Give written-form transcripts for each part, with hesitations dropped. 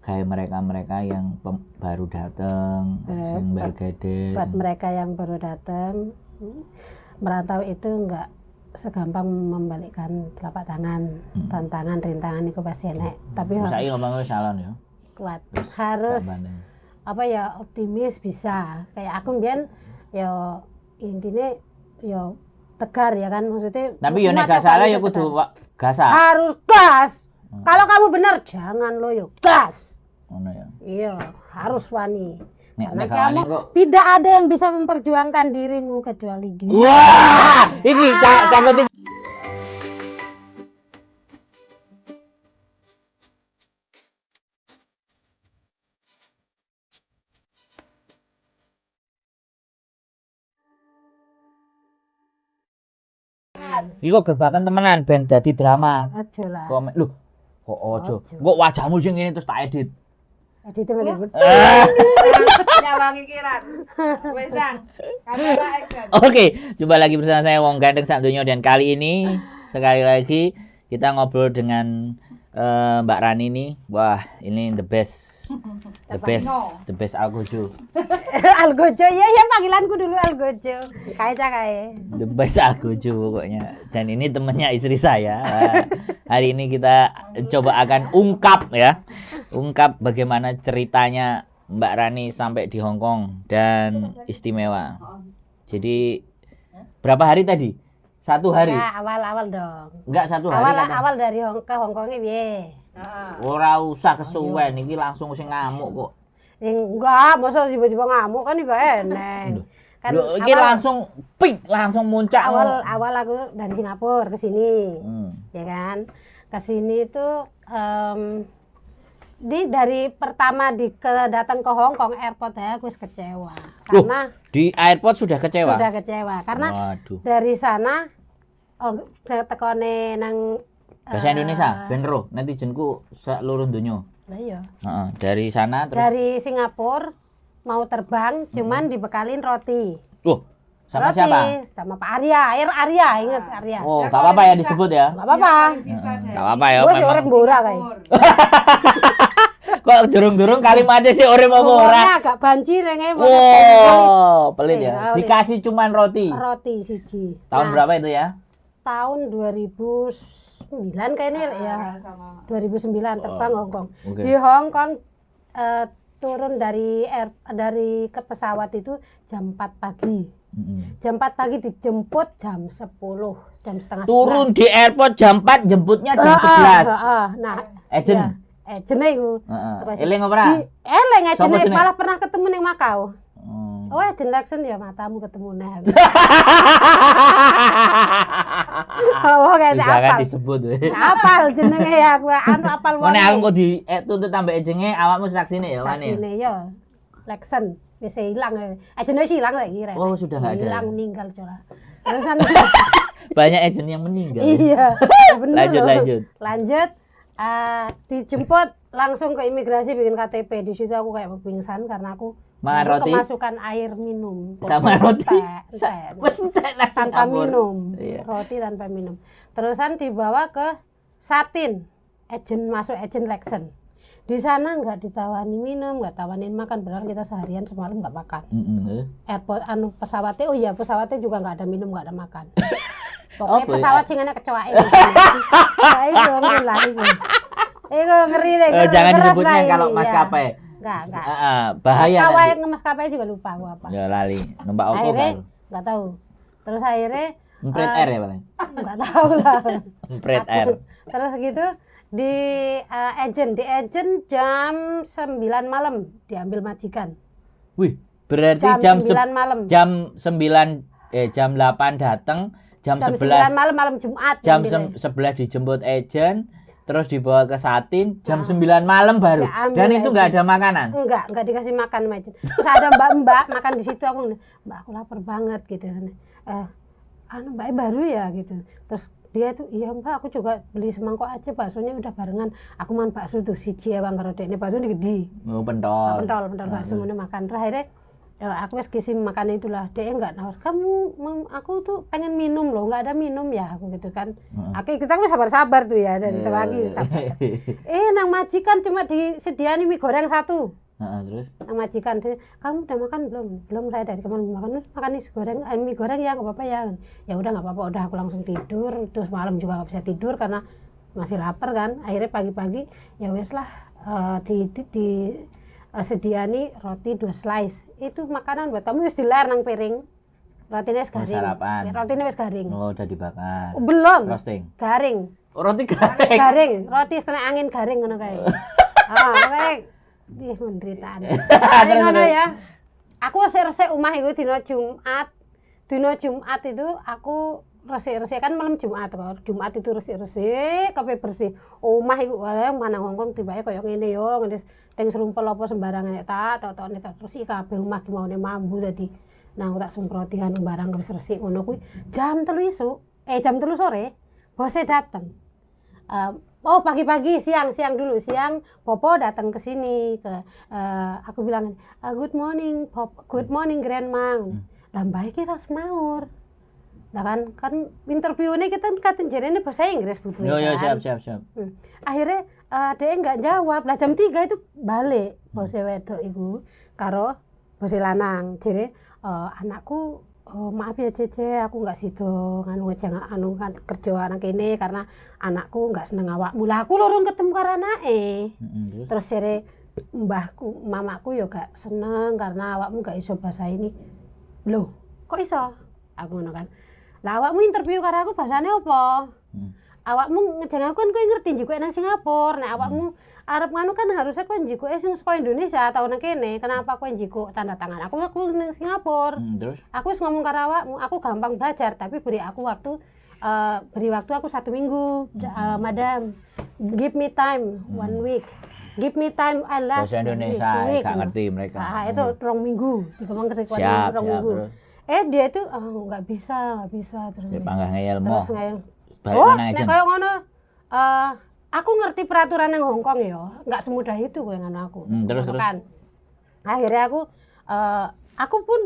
kayak mereka yang baru datang, sing bergede. Buat mereka yang baru datang, merantau itu enggak segampang membalikkan telapak tangan. Tantangan, rintangan itu pasti enak. Tapi saya ngomongnya salon ya. Kuat. Harus apa ya, optimis bisa. Kayak aku mbiyen ya intinya ya tegar ya kan, maksudnya. Tapi yo nek gak salah ya kudu gas. Harus gas. Kalau kamu benar jangan loyo gas. Ngono ya. Iya, harus wani. Karena nek kamu kok tidak ada yang bisa memperjuangkan dirimu kecuali dia. wah, iki sampe Iku gebakan temenan ben dadi drama. Aja lah. Komen lho, kok ojo. Kok wajahmu sing ngene terus tak edit. Edit temen. Nyawangi kiran. Wes Dang. Kamera action. Oke, jumpa lagi bersama saya Wong Gandeng sak donya, dan kali ini sekali lagi kita ngobrol dengan Mbak Rani ini. Wah, ini the best Algojo. Algojo ya panggilanku dulu Algojo. Kae. The best Algojo pokoknya. Dan ini temannya istri saya. Hari ini kita coba akan ungkap bagaimana ceritanya Mbak Rani sampai di Hong Kong dan istimewa. Jadi berapa hari tadi? 1 hari? Ya, awal dong. Enggak 1 hari kan? Awal dari ke Hong Kong piye? Ora usah kesuwen, iki langsung sing ngamuk kok. Enggak, masa tiba-tiba ngamuk kan enggak enak. Kan iki langsung langsung muncak. Awal aku dari Singapura ke sini. Ya kan? Ke sini itu dari pertama datang ke Hong Kong airport ya aku kecewa. Karena di airport sudah kecewa. Karena dari sana tekone nang bahasa Indonesia ben ro netizenku seluruh dunia. Lah iya. Dari sana terus dari Singapura mau terbang cuman dibekalin roti. Sama roti, siapa? Sama Pak Arya, ingat Arya. Oh, enggak apa-apa ya disebut ya. Enggak apa-apa. Enggak apa-apa ya. Gua orang Bora kayak. Kok durung-durung kalimatnya sih orang mau ora. Agak banci renge. Wow, pelit ya. Dikasih cuman roti. Roti siji. Tahun berapa itu ya? Tahun 2009 kayaknya ya. 2009 terbang Hong Kong. Okay. Di Hong Kong turun dari ke pesawat itu jam 4 pagi. Jam 4 pagi dijemput jam 10, jam setengah 11. Turun di airport jam 4, jemputnya jam 11. Nah, agent. Agent iku. Eling ora? Eling agent malah pernah ketemu ning Makau. Oh, agent Lexen ya matamu ketemu neh. Oh, kayak jangan disebut we. Apal jenenge ya aku apal wae. Nek aku kok dituntut tambah agenge awakmu saksine ya wane. Saksine ya. Lexen wis ilang. Agent wis ilang saiki rek. Oh, sudah enggak ada. Hilang meninggal coba. Terusan banyak agent yang meninggal. Iya. Bener. Lanjut. Dijemput langsung ke imigrasi bikin KTP. Di situ aku kayak pingsan karena aku kemasukan air minum sama roti tanpa minum. Roti tanpa minum. Terusan dibawa ke Satin, masuk agent Lexen. Di sana nggak ditawani minum, nggak tawanin makan, padahal kita seharian semalam nggak makan. Airport pesawatnya juga nggak ada minum, nggak ada makan. Pokoknya pesawat sing enak kecoake. Itu ngeri deh. Jangan disebutnya kalau maskapai. Enggak. Bahaya. Maskapai juga lupa gua apa. Ya lali, numpak opo akhirnya enggak tahu. Terus akhirnya Empret Air ya paling. Enggak tahu lah. Empret Air. Terus gitu di agent jam 9 malam diambil majikan. Wih, berarti jam 9 malam. Jam 8 datang, jam 11 malam Jumat. Jam 11 dijemput agent. Terus dibawa ke Satin jam 9 malam baru. Dan itu enggak ada makanan. Enggak dikasih makan sama agent. Terus ada mbak-mbak makan di situ, aku aku lapar banget gitu kan. Mbak baru ya gitu. Terus dia tuh iya mbak aku juga beli semangkok aja, baksonya udah barengan. Aku makan bakso tuh siji ya bang, kalau ini bakso ini gede. Pentol bakso mana makan. Terus akhirnya Ya, aku wis kisim makan itulah. Dia enggak nawar. Kamu aku tuh pengen minum loh, enggak ada minum ya aku gitu kan. Oke, kita kan sabar-sabar tuh ya dari pagi sabar. Nang majikan cuma disediani mie goreng 1. Terus Nang majikan, kamu udah makan belum? Belum, saya dari kemarin makan mie goreng ya, enggak apa-apa ya. Ya udah enggak apa-apa, udah aku langsung tidur. Terus malam juga enggak bisa tidur karena masih lapar kan. Akhirnya pagi-pagi ya wes lah sediani roti 2 slice. Itu makanan buat kamu wis dilar nang piring. Rotinya wis garing. Sarapan. Rotinya wis garing. Oh, udah dibakar. Belum. Roasting. Garing. Roti garing. Garing. Roti kena angin garing ngono kae. Wek. Ih, menderitaan. Ngono ya. Aku resik-resik omah iku dina Jumat. Dina Jumat itu aku resik-resik kan malam Jumat kok. Jumat itu resik-resik, kabeh bersih. Omah iku mana Hongkong tibake koyo ngene yo, ngene teng serumpel apa sembarangan nek tok-tok terus iki kabeh omah dimaune mambu dadi. Nah, aku tak semproti kan barang wis resik ngono kuwi. Jam 3 isuk, jam 3 sore, bosnya dateng. Pagi-pagi, siang dulu, Popo datang ke sini aku bilang, good morning, Pop, good morning grandma. Lah mbak iki ras maur. Lah kan interview ini kita katen jarene bahasa Inggris butuh. Yo siap. Akhirnya dia enggak jawab. Lah jam 3 itu balik bose wedok iku karo bose lanang. Jere anakku maaf ya Cece, aku enggak sido kan kerja anak kene karena anakku enggak seneng awakmu. Lah aku lorong ketemu karo anake. Terus jere mbahku, mamaku yo gak seneng karena awakmu gak iso bahasa ini. Loh, kok iso? Aku ngono kan. Lah awakmu interview karo aku bahasane apa? Awakmu ngejeng aku kan kowe ngerti njikuke nang Singapura. Nek awakmu arep nganu kan harusnya kowe njikuke sing saka Indonesia atau nang kene. Kenapa kowe njikuk tanda tangan? Aku nang Singapura. Terus Aku wis ngomong karo awakmu, aku gampang belajar tapi beri waktu aku 1 minggu. Madam, give me time 1 week. Give me time Allah. Bahasa Indonesia gak ngerti mereka. Itu 2 minggu. Ngomong ke Siap, 2 minggu. terus. Dia itu nggak bisa terus. Ya panggah ngeyelmu. Terus ngeyel. Nek kayak ngono aku ngerti peraturan yang Hongkong ya, nggak semudah itu kowe ngono aku. Terus. Kan. Akhirnya aku pun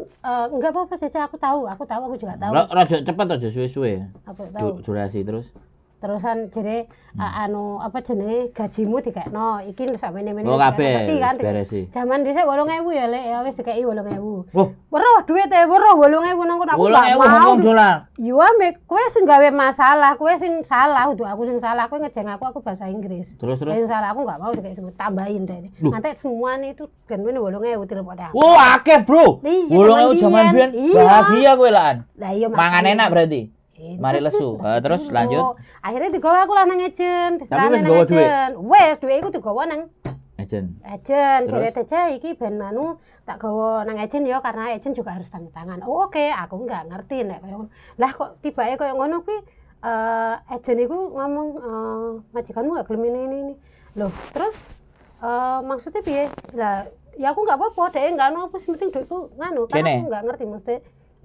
nggak apa-apa Caca, aku tahu aku juga tahu. Raja cepet aja suwe-suwe. Aku tahu. Durasi terus. Terusan jere apa jenenge gajimu dikekno iki sakmene-mene kabeh kan beresi. Jaman dhisik 8.000 ya Lek ya wis dikeki 8.000. Oh, Weruh duwite 8.000 nang kono aku gak mau. $8.000. Yo kowe sing gawe masalah, kowe sing salah, udah aku sing salah, kowe ngejeng aku bahasa Inggris. Terus. Sing salah aku gak mau dikeki tambahin deh. Nanti semuanya itu gen-gen 8.000 telepon. Wah, akeh, Bro. 8.000 jaman biyen bahagia kowe lan. Lah iya mangan enak berarti. Mari lesu. Terus lanjut. Akhirnya digawa aku lah nang ejen, tapi wis nggawa dhuwit. Wes dhuwit iku digawa nang Ejen. jare Teja iki ben tak gawa nang ejen ya karena ejen juga harus tanda tangan. Oh oke, aku enggak ngerti nek koyo ngono. Lah kok tibake koyo ngono kuwi ejen iku ngomong majikanmu gak gelem ini. Loh, terus maksudnya piye? Lah ya aku enggak apa-apa, dhek enggak ono apa penting dhuwitku nganu, karena aku enggak ngerti mesti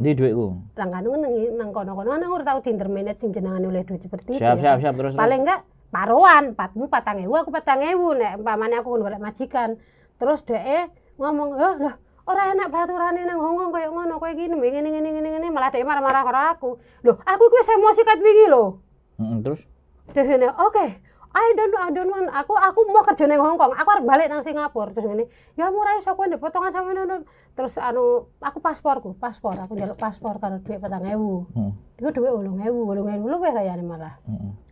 Ndi dhuwitku? Langkanu nang kono-kono ana ora tau diinterminate sing jenengan oleh duit seperti itu. Siap terus. Paling enggak paruan, 4.000 aku 4.000 nek umpamane aku golek majikan. Terus dhek ngomong, "Loh, ora enak peraturane nang Hongkong koyo ngono, kowe iki ngene malah dhek marah-marah karo aku." Loh, aku iku wis emosi kat wingi lho. Terus Terus oke. I don't want. Aku mau kerja nang Hongkong. Aku arep balik nang Singapura. Terus ngene. Ya murah iso kowe ndek potongan sampe ngono. Terus aku paspor, aku njaluk paspor karo dhuwit 4.000. Iku dhuwit 8.000 luwih kayane malah.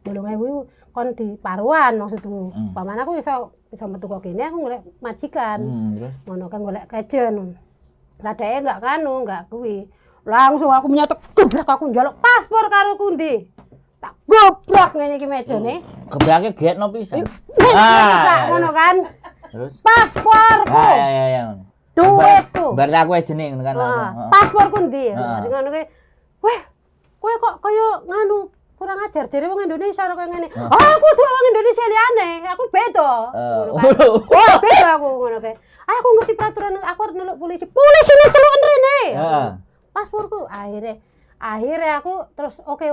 8.000 kon di paruan maksudku. Pamane aku iso metu kok kene aku golek majikan. Terus Ngono kan golek kejen. Lah dhek enggak kuwi. Langsung aku nyatek gebrak aku njaluk paspor karo kundi. Tak gobrak ngene iki mejane. Gebrake getno pisan. Ngono kan. Terus Pasporku. Ya. Duitku. Berarti aku jeneng kan langsung. Pasporku ndi? Ngono kuwi. Weh, kowe kok kaya nganu kurang ajar jare wong Indonesia kok ngene. Aku tuh wong Indonesia liyane, aku beda. Beda aku ngono kae. Aku ngerti peraturan, aku harus neluk polisi. Polisi lu teluken rene. Pasporku akhirnya aku terus oke.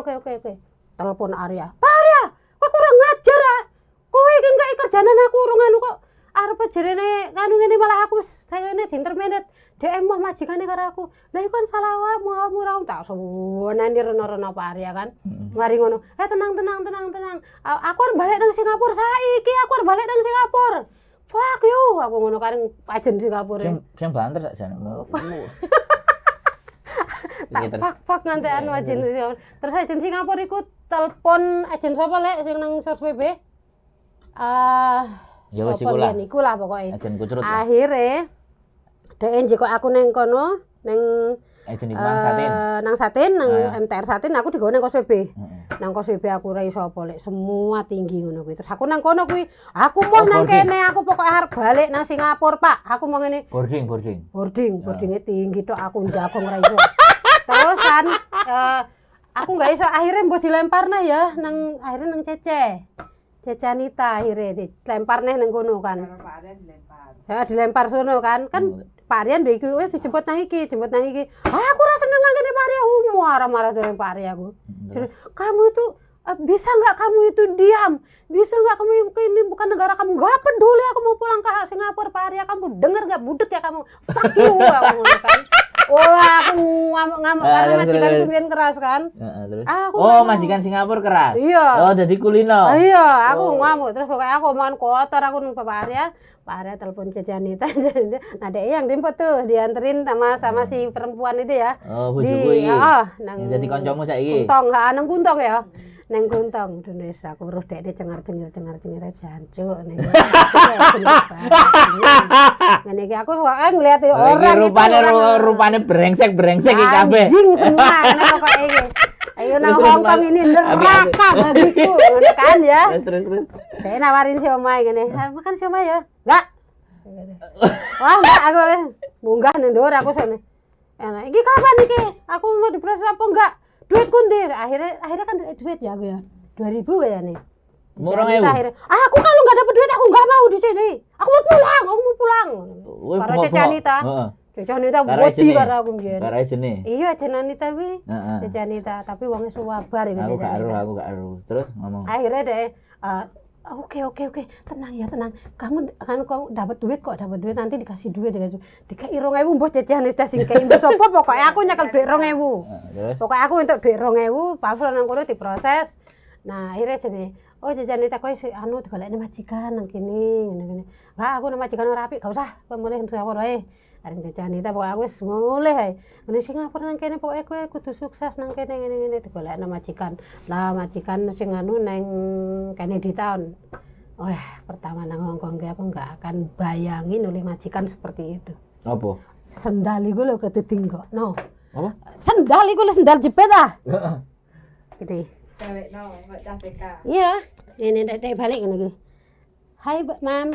Telepon Arya. Pak Arya, kok kurang ngajar ah. Kowe iki enggak kerjaan aku urung anu kok. arep jerene kanu ngene malah aku sayane dintermenet. Dek emoh majikane karo aku. Lah iku kan salah awakmu ra tak suwene reno-reno Pak Arya kan. Mari ngono. Tenang. Aku arep balik nang Singapura saiki, aku arep balik nang Singapura. Fuck you, aku ngono karo ajen Singapura. Sing banter sak jane. Fak ngantekan ajen. Terus ajen Singapura iku telepon ajen sapa lek sing nang Source PB? Ya wis iku lah. Iku lah pokoke. Ajen kucrut. Akhire dhek njikok aku ning kono ning ajen di Satin. Nang Satin, nang MTR Satin aku digawe nang Kos WB. Nang Kos WB aku ora iso apa lek semua tinggi ngono kuwi. Terus aku nang kono kuwi, aku mau nang kene aku pokoke arep balik nang Singapura, Pak. Aku mau ngene. Boardingnya tinggi tok aku njagong ora iso. Terusan aku enggak iso akhirnya mbok dilemparna ya nang akhirnya nang Cece Anita akhirnya dilemparne nang kono kan. Pak Arya dilempar. Ya dilempar sono kan. Pak Aryan iki wis dijemput nang iki. Aku ora seneng nang kene Pak Arya. Marah-marah dengan Pak Arya aku. Kamu itu bisa enggak kamu itu diam? Bisa enggak kamu ini bukan negara kamu? Enggak peduli aku mau pulang ke Singapura Pak Arya. Kamu denger enggak budek ya kamu? Fuck you aku ngono kan. Aku ngamuk karena majikan kuwi keras kan. Terus. Majikan Singapura keras. Iya. Jadi kulino. Iya, aku ngamuk terus pokoknya aku omongan kotor aku nang Pak Arya. Pak Arya telepon Cece Anita. Nah, dia yang jemput tuh dianterin sama si perempuan itu ya. Bojoku iki. Nang jadi kancamu saiki. Kuntong, nang Kuntong ya. Nang Kuntong, Indonesia aku weruh dek cengar-cengir jancuk ning. Ngene iki aku wae nglihat orang rupane brengsek iki kabeh. Anjing semua ngene pokoke iki. Ayo nang Hongkong ini neraka bagiku, ngono kan ya. Terus. Dek nawarin siomay ngene. Makan siomay ya? Enggak. Wah, enggak aku munggah nang dhuwur aku sene. Enak. Iki kapan iki? Aku mau diproses apa enggak? Duitku ndi? Akhirnya kan duit ya aku ya. 2000 kayaknya. Murah ya. Aku kalau enggak dapat duit aku enggak mau di sini. Aku mau pulang. Para Cece Anita. Cece Anita wedi karo aku mbiyen. Karo jenenge. Iya, Cece Anita kuwi. Cece Anita, tapi wonge suwabar iki Cece Anita. Aku gak ero. Terus ngomong. Akhirnya deh Oke. Tenang. Kamu dapat duit nanti dikasih duit dikai 2.000 mbok jajan wis sing kei mbok sapa pokoke aku nyekel duit 2.000. Pokoke aku entuk duit 2.000, Pavlo nang kono diproses. Nah, akhirnya jadi jajan itu kowe digolekne majikan nang kene ngene. Enggak, aku nang majikan ora apik, gak usah. Kowe mulih nang Singapura wae. Areng jajan itu pokoke aku wis mulih ae. Nang Singapura nang kene pokoke kowe kudu sukses nang kene ngene digolekne majikan. Lah majikan sing nang Kennedy Town. Pertama nang Hongkong aku enggak akan bayangin oleh majikan seperti itu. Apa? Sendal iku lho ketinggokno. Apa? Sendal iku lho sendal jepit ah. Gede. Cewek kok CPK. Iya, ini dek balik ngene iki. Hai, Mam.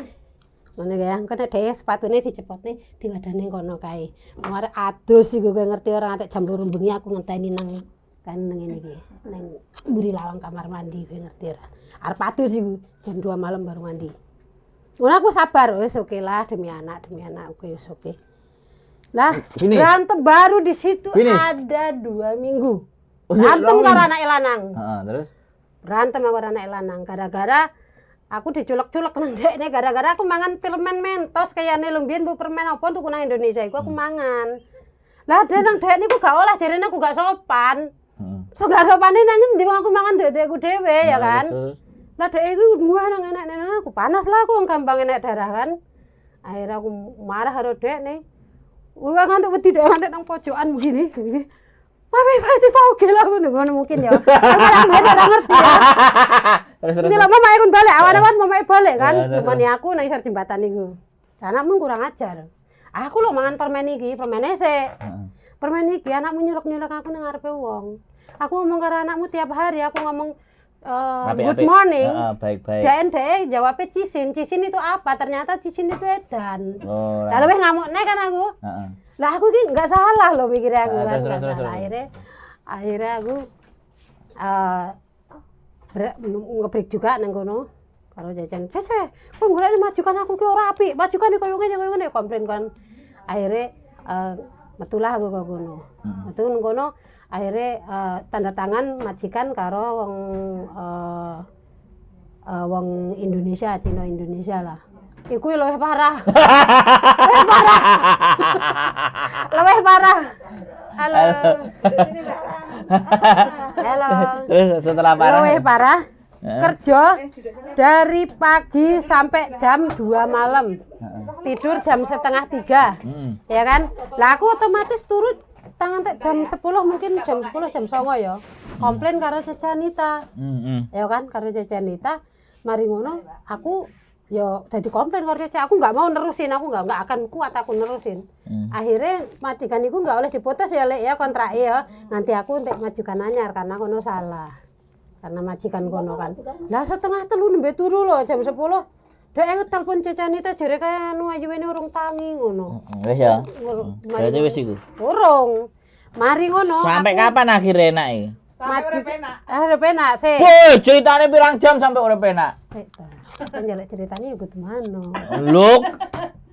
Ngono ya, engko nek dhek sepatune dicepotne diwadani kono kae. Mare adus iku kowe ngerti ora nganti jam 2 bengi aku ngenteni nang ngene iki. Nang mburi lawang kamar mandi kowe ngerti ora. Arep adus iku jam 2 malam baru mandi. Ngono aku sabar, wis oke lah demi anak oke wis oke. Lah, berantem baru di situ ada 2 minggu. Berantem karo anak lanang. Terus berantem karo anak lanang gara-gara aku diculek-culek nang dekne gara-gara aku mangan permen Mentos kayane lho mbiyen bu permen apa tuku nang Indonesia iku aku mangan. Lah dek nang dekne iku gak oleh jarene aku gak sopan. So gak sopane nang endi aku mangan dekku dhewe ya kan. Lah dek iku muah nang enak-enak aku panas lah aku gampang enek darah kan. Akhirnya aku marah karo dekne. Ulah ngantuk wedi dek ngantuk nang pojokan begini. Mami pasti oke lah ngono mungkin ya. Aku ora ngerti ya. Terus. Ini lho mama ikut balik, awan-awan mama balik kan. Temani aku nang isor jembatan iku. Anakmu kurang ajar. Aku lho mangan permen iki, permen esek. Permen iki anakmu nyulek-nyulek aku nang ngarepe wong. Aku ngomong karo anakmu tiap hari, aku ngomong good morning. Baik-baik. Dek jawabnya cisin itu apa? Ternyata cisin itu edan. Lalu weh ngamukne kan aku. Lah aku iki enggak salah loh mikirnya aku kan enggak salah. Akhirnya aku ngebreak juga nang kono. Kalau jajan, "Cece, kok golek majikan aku ki ora apik. Majikan koyo ngene komplain kan." Akhirnya metulah aku ke kono. Metu nang kono akhirnya tanda tangan majikan karo wong Indonesia, Cina Indonesia lah. Iku luwih parah. Luwih parah. Halo. Halo. Terus setelah parah. Luwih parah. Kerja dari pagi sampai jam 2 malam. Tidur jam setengah 3. Ya kan? Lah aku otomatis turun tangan tek jam 10 mungkin jam 10 jam 09 ya. Komplain karo Cecanita. Ya kan karo Cecanita. Mari ngono aku yo dadi komplain karo Cece, aku nggak mau nerusin, aku nggak akan kuat aku nerusin. Akhirnya majikan iku nggak oleh diputus ya Lek ya kontrak ya. Nanti aku untuk majikan anyar karena kono salah. Karena majikan kono kan. Lah setengah telu nembe turu lho jam 10. Dek telepon Cecanita jare kaya anu ayune urung tangi ngono. Wis ya. Berarti wis iku. Urung. Mari ngono. Sampai kapan akhirnya enak iki? Majik. Arep enak sih. Woi, ceritane pirang jam sampai urip enak? Sik ta. Penjelek ceritanya iku temano. Luk.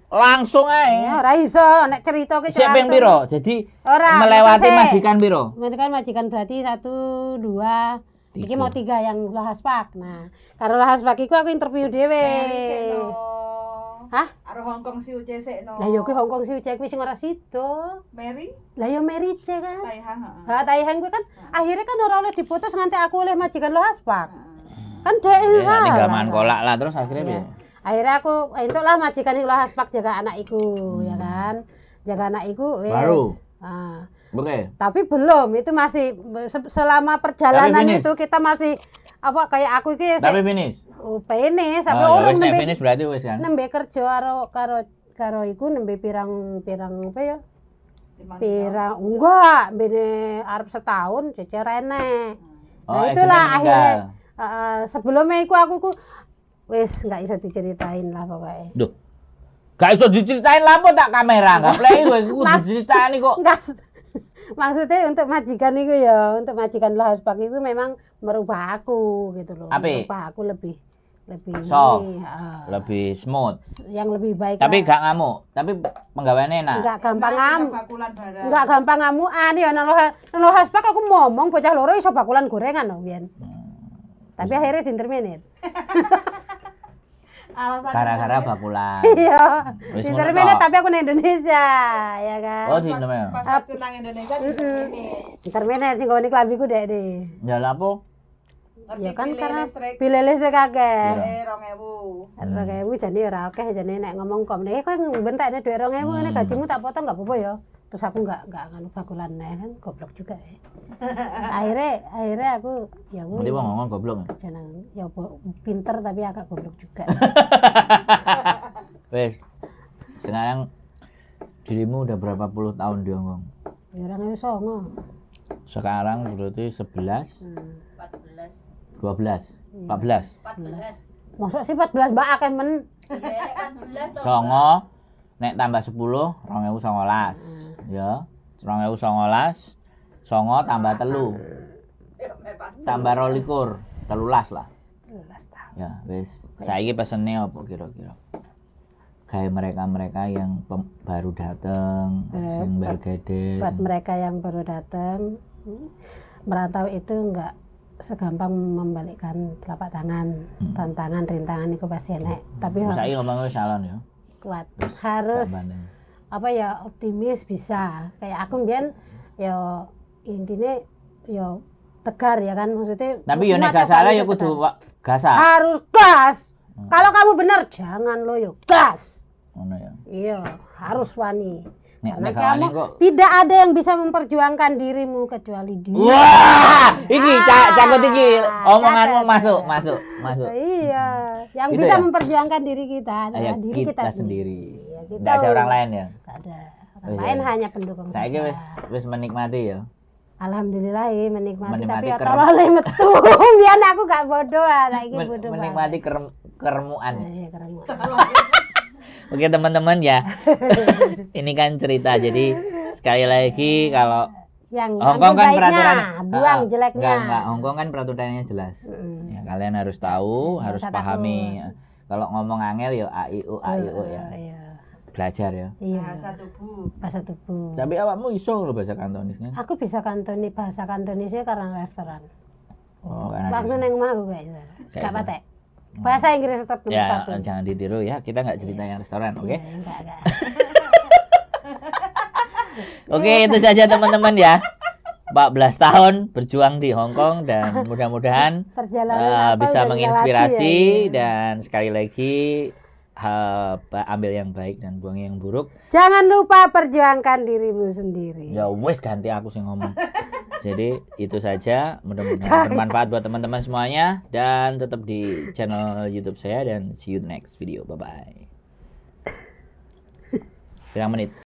Langsung ae. Ya ora iso nek cerita ki Sik ping piro? Jadi ora melewati majikan piro? Majikan berarti 1 2 iki mau 3 yang Lahaspak. Nah, karo Lahaspak iku aku interview dhewe. Hah? Karo Hongkong si Uce sekno. Lah yo ki Hongkong si Uce kuwi sing ora sida. Mary? Lah yo Mary C kan. Taihang, heeh. Ha Taihang kuwi kan akhirnya kan ora oleh diputus nganti aku oleh majikan Lahaspak. Kan dhek salah. Ning gaman kolak lah terus akhirnya piye? Akhirnya aku entuklah majikan iku Lahaspak jaga anak iku ya kan. Jaga anak iku wis. Baru? Ah. Oke. Tapi belum, itu masih selama perjalanan itu kita masih apa kayak aku iki Tapi finish. Oh, finish sampai Oh, orang wis nek nembe finish berarti wis kan. nembe kerja karo iku nembe pirang apa ya? Pirang enggak, bene arep setahun Cece rene. Nah, itulah akhirnya sebelumnya iku aku wis enggak bisa diceritain lah pokoknya. Duh. Gak iso diceritain lah apa tak kamera, enggak play kowe iku diceritain kok. Enggak. Maksudnya untuk majikan itu ya, untuk majikan Lahaspak itu memang merubah aku gitu loh. Ape? Merubah aku lebih soft, ini, lebih smooth. yang lebih baik. Tapi lah. gak ngamuk, tapi penggaweane enak. Enggak gampang ngamuk. Bakulan barang. Enggak gampang ngamukan ya nang Lahaspak aku ngomong bocah loro iso bakulan gorengan lho biyen. Tapi akhirnya dinterminate. Gara-gara bakulan. Iya. Wis Dinterminate tapi aku di Indonesia, ya kan. Oh, sih namanya. Pas aku nang Indonesia ini. Interminate sing gone klambiku dek de. Ya lah apa? Ya kan karena biaya listrik akeh. 2000. 2000 jane ora akeh jane nek ngomong kom nek kowe bentekne dhuwit 2000 nek gajimu tak potong enggak apa-apa ya. Terus aku enggak nganu bakulan nek kan goblok juga ya. akhirnya aku ya aku Nanti wong ngomong goblok. jeneng ya pinter tapi agak goblok juga. Wes. Sekarang dirimu udah berapa puluh tahun di Hongkong? Ya ora ngesongo. Sekarang berarti 11, 14 12, 14. 14 Mosok sih 14 mbak akeh men. iya kan 14 toh Songo nek tambah 10 2019. Ya. 2019 songo tambah telu. Tambah 22, 13 lah. 13 tahun. Ya, wis. Saiki pesene apa kira-kira? Kayak mereka-mereka yang baru datang, sing bergede. Buat mereka yang baru datang, merantau itu enggak segampang membalikkan telapak tangan. Tantangan, rintangan itu pasti enek. Tapi Saiki harus ngomongnya salon ya. kuat. Harus apa ya optimis bisa. Kayak aku mbiyen ya intine ya tegar ya kan maksudnya. Tapi yo nek gak salah ya kudu gasah. Harus gas. Kalau kamu benar jangan lo yo gas. Ngono ya. Iya, harus wani. Karena Nek kamu kok tidak ada yang bisa memperjuangkan dirimu kecuali dia. wah, iki cakut iki omonganmu masuk. Iya, yang Gitu bisa ya? memperjuangkan diri kita adalah Ayo diri kita sendiri. Iya, kita Enggak ada orang lain ya. Nggak ada. Orang Wis, lain ya. hanya pendukung Saiki saja. wis menikmati ya. Alhamdulillah ya menikmati tapi ya Menikmati tolong metu. Biar aku gak bodoh saiki bodoh. Menikmati keremuan. Iya, keren. Oke teman-teman ya. Ini kan cerita. Jadi sekali lagi kalau Yang Hongkong ambil kan baiknya, peraturan buang jeleknya. Enggak. Hongkong kan peraturannya jelas. Ya, kalian harus tahu, harus usah pahami. Kalau ngomong angel ya A I U ya. Iya. Belajar ya. Iya. Bahasa tubuh. Bahasa tubuh. Tapi awakmu iso lho bahasa Kantonis kan? Aku bisa kantoni bahasa Kantonisnya karena restoran. Oh, karena Waktu restoran. neng omah aku gak iso. Gak Gak iso. patek. Bahasa Inggris tetap nomor Ya, 1. jangan ditiru ya. Kita nggak cerita yang restoran, oke? Iya, enggak. Oke, itu saja teman-teman ya. 14 tahun berjuang di Hong Kong dan mudah-mudahan Perjalanan apa bisa udah menginspirasi dilewati ya. dan sekali lagi ambil yang baik dan buang yang buruk. Jangan lupa perjuangkan dirimu sendiri. Ya wes ganti aku sih ngomong. Jadi itu saja, mudah-mudahan bermanfaat buat teman-teman semuanya dan tetap di channel YouTube saya dan see you next video. Bye bye. Berapa menit?